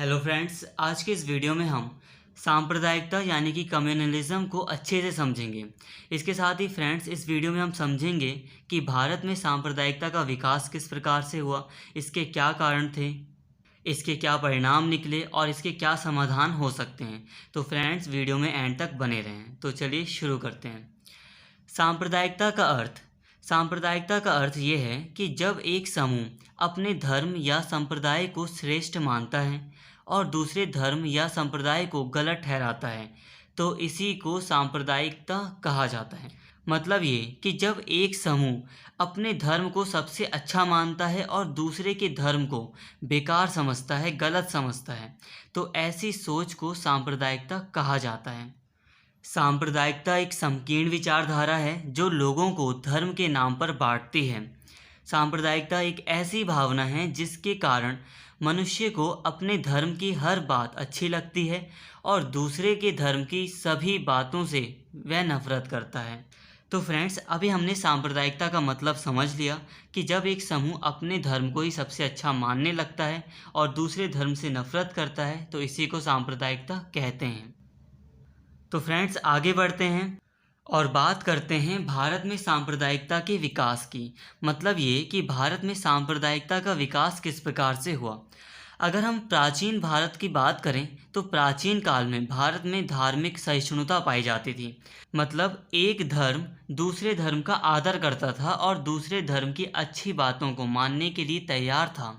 Hello friends, आज के इस वीडियो में हम सांप्रदायिकता यानी कि कम्युनलिज्म को अच्छे से समझेंगे। इसके साथ ही फ्रेंड्स, इस वीडियो में हम समझेंगे कि भारत में सांप्रदायिकता का विकास किस प्रकार से हुआ, इसके क्या कारण थे, इसके क्या परिणाम निकले और इसके क्या समाधान हो सकते हैं। तो फ्रेंड्स, वीडियो में एंड तक बने रहें। तो चलिए शुरू करते हैं। सांप्रदायिकता का अर्थ। सांप्रदायिकता का अर्थ ये है कि जब एक समूह अपने धर्म या संप्रदाय को श्रेष्ठ मानता है और दूसरे धर्म या संप्रदाय को गलत ठहराता है, तो इसी को सांप्रदायिकता कहा जाता है। मतलब ये कि जब एक समूह अपने धर्म को सबसे अच्छा मानता है और दूसरे के धर्म को बेकार समझता है, गलत समझता है, तो ऐसी सोच को सांप्रदायिकता कहा जाता है। सांप्रदायिकता एक संकीर्ण विचारधारा है जो लोगों को धर्म के नाम पर बांटती है। सांप्रदायिकता एक ऐसी भावना है जिसके कारण मनुष्य को अपने धर्म की हर बात अच्छी लगती है और दूसरे के धर्म की सभी बातों से वह नफरत करता है। तो फ्रेंड्स, अभी हमने सांप्रदायिकता का मतलब समझ लिया कि जब एक समूह अपने धर्म को ही सबसे अच्छा मानने लगता है और दूसरे धर्म से नफरत करता है, तो इसी को सांप्रदायिकता कहते हैं। तो फ्रेंड्स, आगे बढ़ते हैं और बात करते हैं भारत में सांप्रदायिकता के विकास की। मतलब ये कि भारत में सांप्रदायिकता का विकास किस प्रकार से हुआ। अगर हम प्राचीन भारत की बात करें तो प्राचीन काल में भारत में धार्मिक सहिष्णुता पाई जाती थी। मतलब एक धर्म दूसरे धर्म का आदर करता था और दूसरे धर्म की अच्छी बातों को मानने के लिए तैयार था।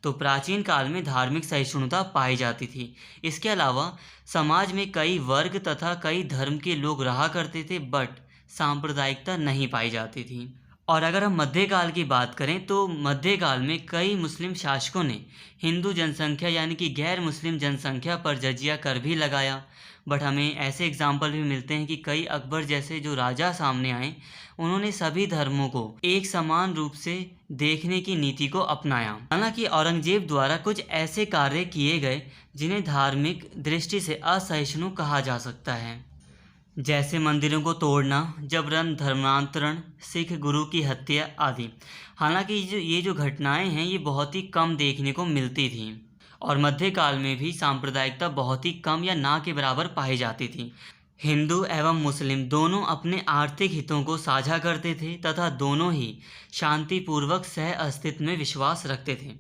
तो प्राचीन काल में धार्मिक सहिष्णुता पाई जाती थी। इसके अलावा समाज में कई वर्ग तथा कई धर्म के लोग रहा करते थे, बट सांप्रदायिकता नहीं पाई जाती थी। और अगर हम मध्यकाल की बात करें तो मध्यकाल में कई मुस्लिम शासकों ने हिंदू जनसंख्या यानी कि गैर मुस्लिम जनसंख्या पर जजिया कर भी लगाया। बट हमें ऐसे एग्जाम्पल भी मिलते हैं कि कई अकबर जैसे जो राजा सामने आए, उन्होंने सभी धर्मों को एक समान रूप से देखने की नीति को अपनाया। हालांकि औरंगजेब द्वारा कुछ ऐसे कार्य किए गए जिन्हें धार्मिक दृष्टि से असहिष्णु कहा जा सकता है, जैसे मंदिरों को तोड़ना, जबरन धर्मांतरण, सिख गुरु की हत्या आदि। हालांकि ये जो घटनाएं हैं ये बहुत ही कम देखने को मिलती थी और मध्यकाल में भी सांप्रदायिकता बहुत ही कम या ना के बराबर पाई जाती थी। हिंदू एवं मुस्लिम दोनों अपने आर्थिक हितों को साझा करते थे तथा दोनों ही शांतिपूर्वक सह अस्तित्व में विश्वास रखते थे।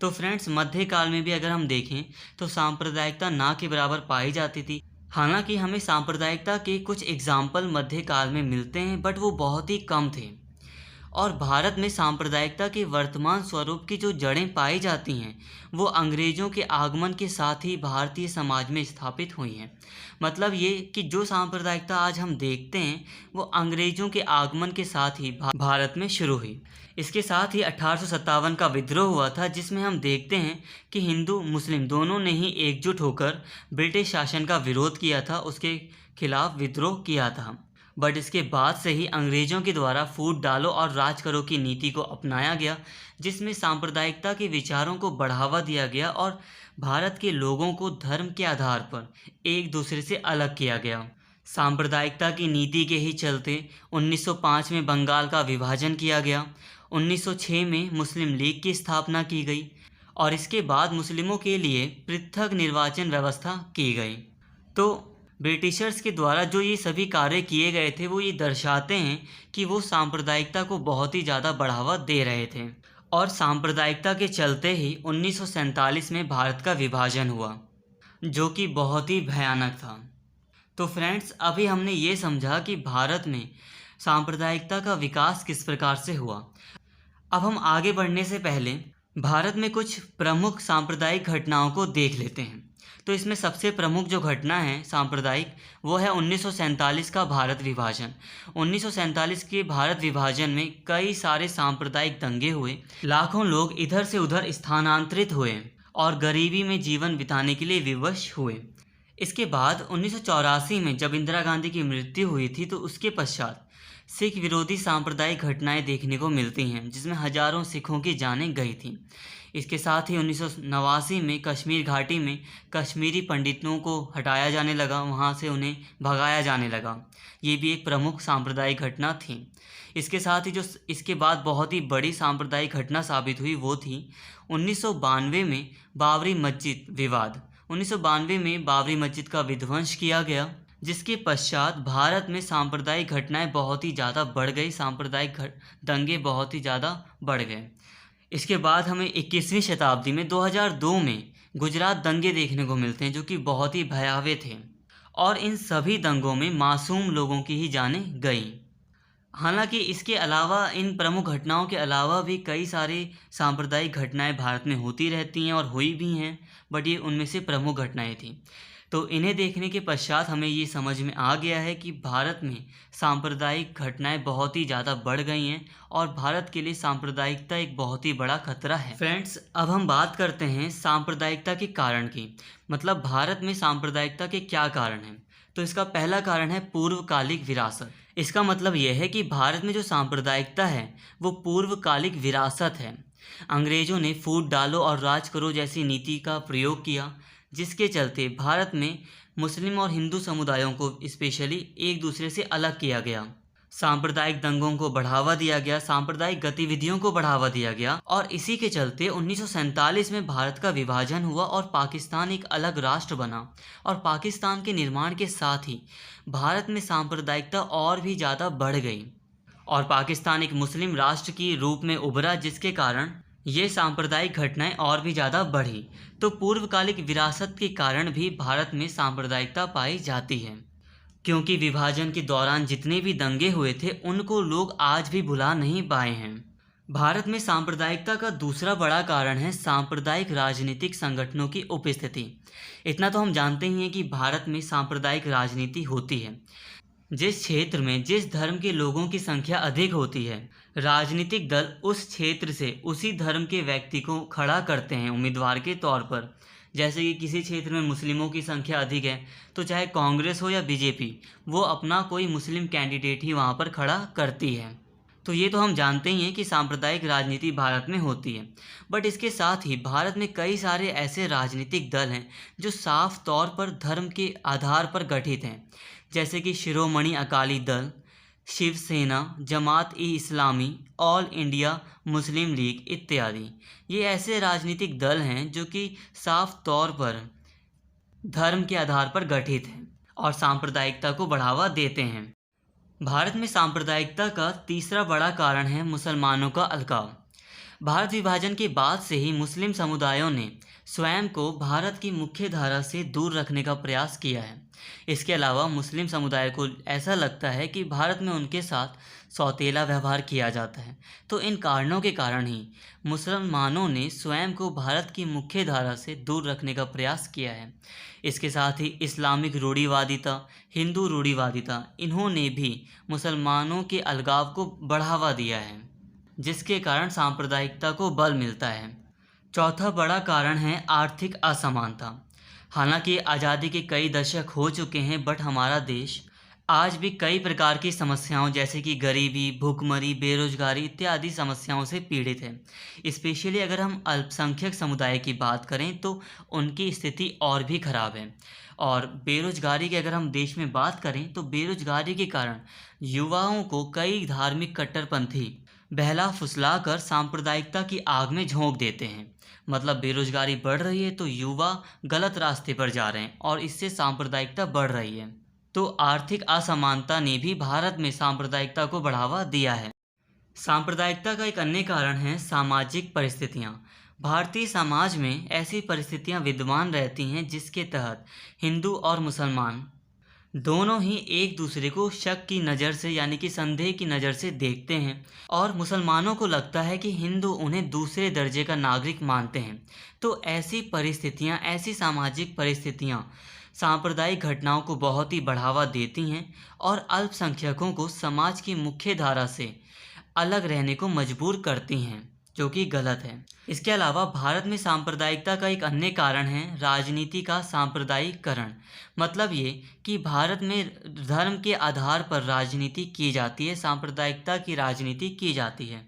तो फ्रेंड्स, मध्यकाल में भी अगर हम देखें तो सांप्रदायिकता ना के बराबर पाई जाती थी। हालांकि हमें सांप्रदायिकता के कुछ एग्जाम्पल मध्यकाल में मिलते हैं, बट वो बहुत ही कम थे। और भारत में सांप्रदायिकता के वर्तमान स्वरूप की जो जड़ें पाई जाती हैं वो अंग्रेज़ों के आगमन के साथ ही भारतीय समाज में स्थापित हुई हैं। मतलब ये कि जो सांप्रदायिकता आज हम देखते हैं वो अंग्रेज़ों के आगमन के साथ ही भारत में शुरू हुई। इसके साथ ही 1857 का विद्रोह हुआ था, जिसमें हम देखते हैं कि हिंदू मुस्लिम दोनों ने ही एकजुट होकर ब्रिटिश शासन का विरोध किया था, उसके खिलाफ विद्रोह किया था। बट इसके बाद से ही अंग्रेज़ों के द्वारा फूट डालो और राज करो की नीति को अपनाया गया, जिसमें सांप्रदायिकता के विचारों को बढ़ावा दिया गया और भारत के लोगों को धर्म के आधार पर एक दूसरे से अलग किया गया। सांप्रदायिकता की नीति के ही चलते 1905 में बंगाल का विभाजन किया गया, 1906 में मुस्लिम लीग की स्थापना की गई और इसके बाद मुस्लिमों के लिए पृथक निर्वाचन व्यवस्था की गई। तो ब्रिटिशर्स के द्वारा जो ये सभी कार्य किए गए थे वो ये दर्शाते हैं कि वो सांप्रदायिकता को बहुत ही ज़्यादा बढ़ावा दे रहे थे। और सांप्रदायिकता के चलते ही 1947 में भारत का विभाजन हुआ, जो कि बहुत ही भयानक था। तो फ्रेंड्स, अभी हमने ये समझा कि भारत में सांप्रदायिकता का विकास किस प्रकार से हुआ। अब हम आगे बढ़ने से पहले भारत में कुछ प्रमुख सांप्रदायिक घटनाओं को देख लेते हैं। तो इसमें सबसे प्रमुख जो घटना है सांप्रदायिक, वो है 1947 का भारत विभाजन। 1947 के भारत विभाजन में कई सारे सांप्रदायिक दंगे हुए, लाखों लोग इधर से उधर स्थानांतरित हुए और गरीबी में जीवन बिताने के लिए विवश हुए। इसके बाद 1984 में जब इंदिरा गांधी की मृत्यु हुई थी, तो उसके पश्चात सिख विरोधी सांप्रदायिक घटनाएं देखने को मिलती हैं, जिसमें हजारों सिखों की जानें गई थीं। इसके साथ ही 1989 में कश्मीर घाटी में कश्मीरी पंडितों को हटाया जाने लगा, वहाँ से उन्हें भगाया जाने लगा। ये भी एक प्रमुख सांप्रदायिक घटना थी। इसके साथ ही जो इसके बाद बहुत ही बड़ी सांप्रदायिक घटना साबित हुई वो थी 1992 में बाबरी मस्जिद विवाद। 1992 में बाबरी मस्जिद का विध्वंस किया गया, जिसके पश्चात भारत में सांप्रदायिक घटनाएं बहुत ही ज़्यादा बढ़ गई, सांप्रदायिक दंगे बहुत ही ज़्यादा बढ़ गए। इसके बाद हमें 21वीं शताब्दी में 2002 में गुजरात दंगे देखने को मिलते हैं, जो कि बहुत ही भयावह थे और इन सभी दंगों में मासूम लोगों की ही जानें गईं। हालांकि इसके अलावा, इन प्रमुख घटनाओं के अलावा भी कई सारी सांप्रदायिक घटनाएं भारत में होती रहती हैं और हुई भी हैं, बट ये उनमें से प्रमुख घटनाएं थी। तो इन्हें देखने के पश्चात हमें ये समझ में आ गया है कि भारत में सांप्रदायिक घटनाएं बहुत ही ज़्यादा बढ़ गई हैं और भारत के लिए सांप्रदायिकता एक बहुत ही बड़ा खतरा है। फ्रेंड्स, अब हम बात करते हैं सांप्रदायिकता के कारण की, मतलब भारत में सांप्रदायिकता के क्या कारण हैं। तो इसका पहला कारण है पूर्वकालिक विरासत। इसका मतलब यह है कि भारत में जो सांप्रदायिकता है वो पूर्वकालिक विरासत है। अंग्रेज़ों ने फूट डालो और राज करो जैसी नीति का प्रयोग किया, जिसके चलते भारत में मुस्लिम और हिंदू समुदायों को स्पेशली एक दूसरे से अलग किया गया। सांप्रदायिक दंगों को बढ़ावा दिया गया, सांप्रदायिक गतिविधियों को बढ़ावा दिया गया और इसी के चलते 1947 में भारत का विभाजन हुआ और पाकिस्तान एक अलग राष्ट्र बना। और पाकिस्तान के निर्माण के साथ ही भारत में सांप्रदायिकता और भी ज़्यादा बढ़ गई और पाकिस्तान एक मुस्लिम राष्ट्र की रूप में उभरा, जिसके कारण ये सांप्रदायिक घटनाएं और भी ज़्यादा बढ़ी। तो पूर्वकालिक विरासत के कारण भी भारत में सांप्रदायिकता पाई जाती है, क्योंकि विभाजन के दौरान जितने भी दंगे हुए थे उनको लोग आज भी भुला नहीं पाए हैं। भारत में सांप्रदायिकता का दूसरा बड़ा कारण है सांप्रदायिक राजनीतिक संगठनों की उपस्थिति। इतना तो हम जानते ही हैं कि भारत में सांप्रदायिक राजनीति होती है। जिस क्षेत्र में जिस धर्म के लोगों की संख्या अधिक होती है, राजनीतिक दल उस क्षेत्र से उसी धर्म के व्यक्ति को खड़ा करते हैं उम्मीदवार के तौर पर। जैसे कि किसी क्षेत्र में मुस्लिमों की संख्या अधिक है तो चाहे कांग्रेस हो या बीजेपी, वो अपना कोई मुस्लिम कैंडिडेट ही वहाँ पर खड़ा करती है। तो ये तो हम जानते ही हैं कि सांप्रदायिक राजनीति भारत में होती है। बट इसके साथ ही भारत में कई सारे ऐसे राजनीतिक दल हैं जो साफ तौर पर धर्म के आधार पर गठित हैं, जैसे कि शिरोमणि अकाली दल, शिवसेना, जमात-ए-इस्लामी, ऑल इंडिया मुस्लिम लीग इत्यादि। ये ऐसे राजनीतिक दल हैं जो कि साफ तौर पर धर्म के आधार पर गठित हैं और सांप्रदायिकता को बढ़ावा देते हैं। भारत में सांप्रदायिकता का तीसरा बड़ा कारण है मुसलमानों का अलगाव। भारत विभाजन के बाद से ही मुस्लिम समुदायों ने स्वयं को भारत की मुख्य धारा से दूर रखने का प्रयास किया है। इसके अलावा मुस्लिम समुदाय को ऐसा लगता है कि भारत में उनके साथ सौतेला व्यवहार किया जाता है। तो इन कारणों के कारण ही मुसलमानों ने स्वयं को भारत की मुख्य धारा से दूर रखने का प्रयास किया है। इसके साथ ही इस्लामिक रूढ़िवादिता, हिंदू रूढ़िवादिता, इन्होंने भी मुसलमानों के अलगाव को बढ़ावा दिया है, जिसके कारण सांप्रदायिकता को बल मिलता है। चौथा बड़ा कारण है आर्थिक असमानता। हालांकि आज़ादी के कई दशक हो चुके हैं, बट हमारा देश आज भी कई प्रकार की समस्याओं जैसे कि गरीबी, भूखमरी, बेरोजगारी इत्यादि समस्याओं से पीड़ित है। स्पेशली अगर हम अल्पसंख्यक समुदाय की बात करें तो उनकी स्थिति और भी खराब है। और बेरोजगारी की अगर हम देश में बात करें तो बेरोजगारी के कारण युवाओं को कई धार्मिक कट्टरपंथी बहला फुसला कर सांप्रदायिकता की आग में झोंक देते हैं। मतलब बेरोजगारी बढ़ रही है तो युवा गलत रास्ते पर जा रहे हैं और इससे सांप्रदायिकता बढ़ रही है। तो आर्थिक असमानता ने भी भारत में सांप्रदायिकता को बढ़ावा दिया है। सांप्रदायिकता का एक अन्य कारण है सामाजिक परिस्थितियाँ। भारतीय समाज में ऐसी परिस्थितियाँ विद्यमान रहती हैं जिसके तहत हिंदू और मुसलमान दोनों ही एक दूसरे को शक की नज़र से यानी कि संदेह की नज़र से देखते हैं और मुसलमानों को लगता है कि हिंदू उन्हें दूसरे दर्जे का नागरिक मानते हैं। तो ऐसी परिस्थितियाँ, ऐसी सामाजिक परिस्थितियाँ सांप्रदायिक घटनाओं को बहुत ही बढ़ावा देती हैं और अल्पसंख्यकों को समाज की मुख्य धारा से अलग रहने को मजबूर करती हैं। जो कि गलत है। इसके अलावा भारत में सांप्रदायिकता का एक अन्य कारण है राजनीति का सांप्रदायिकरण। मतलब ये कि भारत में धर्म के आधार पर राजनीति की जाती है, सांप्रदायिकता की राजनीति की जाती है।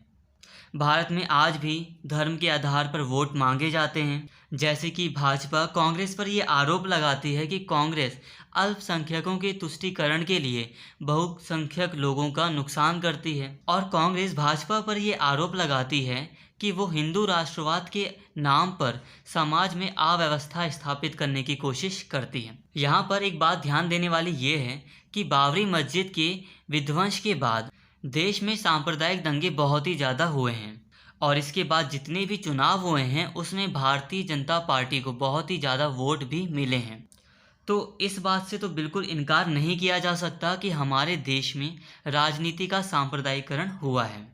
भारत में आज भी धर्म के आधार पर वोट मांगे जाते हैं, जैसे कि भाजपा कांग्रेस पर ये आरोप लगाती है कि कांग्रेस अल्पसंख्यकों के तुष्टीकरण के लिए बहुसंख्यक लोगों का नुकसान करती है। और कांग्रेस भाजपा पर ये आरोप लगाती है कि वो हिंदू राष्ट्रवाद के नाम पर समाज में अव्यवस्था स्थापित करने की कोशिश करती है। यहाँ पर एक बात ध्यान देने वाली ये है कि बाबरी मस्जिद के विध्वंस के बाद देश में सांप्रदायिक दंगे बहुत ही ज़्यादा हुए हैं और इसके बाद जितने भी चुनाव हुए हैं उसमें भारतीय जनता पार्टी को बहुत ही ज़्यादा वोट भी मिले हैं। तो इस बात से तो बिल्कुल इनकार नहीं किया जा सकता कि हमारे देश में राजनीति का सांप्रदायिकरण हुआ है।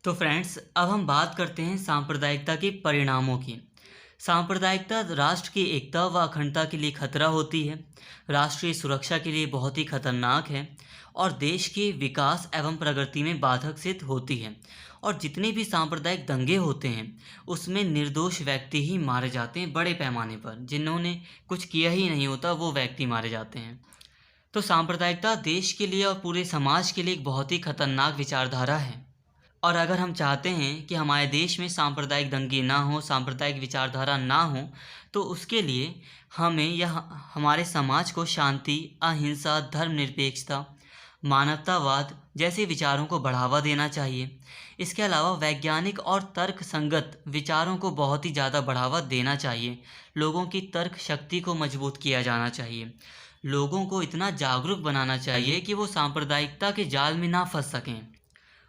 तो फ्रेंड्स, अब हम बात करते हैं सांप्रदायिकता के परिणामों की। सांप्रदायिकता राष्ट्र की एकता व अखंडता के लिए खतरा होती है, राष्ट्रीय सुरक्षा के लिए बहुत ही खतरनाक है और देश के विकास एवं प्रगति में बाधक सिद्ध होती है। और जितने भी सांप्रदायिक दंगे होते हैं उसमें निर्दोष व्यक्ति ही मारे जाते हैं बड़े पैमाने पर, जिन्होंने कुछ किया ही नहीं होता वो व्यक्ति मारे जाते हैं। तो सांप्रदायिकता देश के लिए और पूरे समाज के लिए एक बहुत ही खतरनाक विचारधारा है। और अगर हम चाहते हैं कि हमारे देश में सांप्रदायिक दंगे ना हो, सांप्रदायिक विचारधारा ना हो, तो उसके लिए हमें या हमारे समाज को शांति, अहिंसा, धर्मनिरपेक्षता, मानवतावाद जैसे विचारों को बढ़ावा देना चाहिए। इसके अलावा वैज्ञानिक और तर्क संगत विचारों को बहुत ही ज़्यादा बढ़ावा देना चाहिए। लोगों की तर्क शक्ति को मजबूत किया जाना चाहिए। लोगों को इतना जागरूक बनाना चाहिए कि वो सांप्रदायिकता के जाल में ना फंस सकें।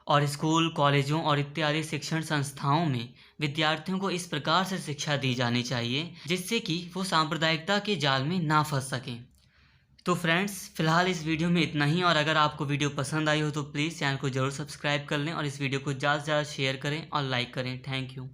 और स्कूल, कॉलेजों और इत्यादि शिक्षण संस्थाओं में विद्यार्थियों को इस प्रकार से शिक्षा दी जानी चाहिए जिससे कि वो सांप्रदायिकता के जाल में ना फंस सकें। तो फ्रेंड्स, फिलहाल इस वीडियो में इतना ही। और अगर आपको वीडियो पसंद आई हो तो प्लीज़ चैनल को ज़रूर सब्सक्राइब कर लें और इस वीडियो को ज़्यादा से ज़्यादा शेयर करें और लाइक करें। Thank you.